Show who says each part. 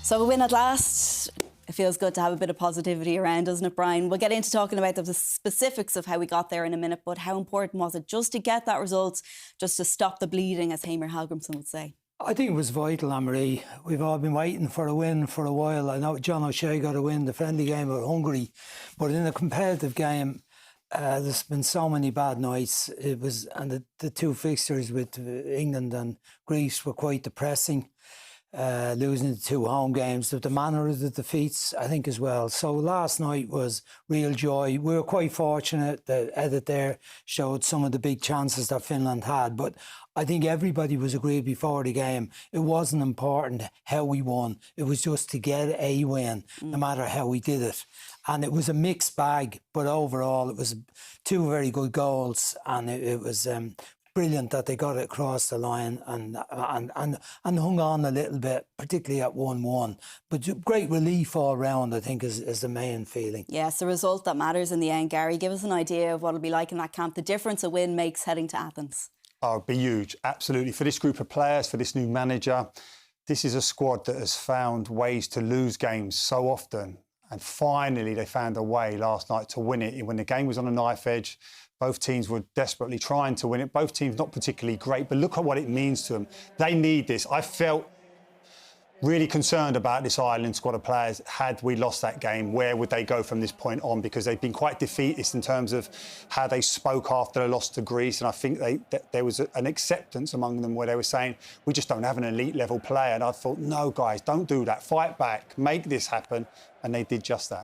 Speaker 1: So a win at last. It feels good to have a bit of positivity around, doesn't it, Brian? We'll get into talking about the specifics of how we got there in a minute, but how important was it just to get that result, just to stop the bleeding, as Hamer Halgrimsson would say?
Speaker 2: I think it was vital, Anne-Marie. We've all been waiting for a win for a while. I know John O'Shea got a win, the friendly game with Hungary, but in a competitive game, there's been so many bad nights. And the two fixtures with England and Greece were quite depressing. Losing the two home games, the manner of the defeats, I think, as well. So last night was real joy. We were quite fortunate. The edit there showed some of the big chances that Finland had, but I think everybody was agreed before the game. It wasn't important how we won. It was just to get a win, no matter how we did it. And it was a mixed bag, but overall it was two very good goals, and it was brilliant that they got it across the line and hung on a little bit, particularly at 1-1. But great relief all round, I think, is the main feeling.
Speaker 1: Yes, the result that matters in the end. Gary, give us an idea of what it'll be like in that camp, the difference a win makes heading to Athens.
Speaker 3: Oh, it'd be huge, absolutely. For this group of players, for this new manager, this is a squad that has found ways to lose games so often. And finally, they found a way last night to win it. When the game was on a knife edge, both teams were desperately trying to win it. Both teams not particularly great, but look at what it means to them. They need this. I felt really concerned about this Ireland squad of players. Had we lost that game, where would they go from this point on? Because they've been quite defeatist in terms of how they spoke after the loss to Greece. And I think there was an acceptance among them where they were saying, we just don't have an elite level player. And I thought, no, guys, don't do that. Fight back. Make this happen. And they did just that.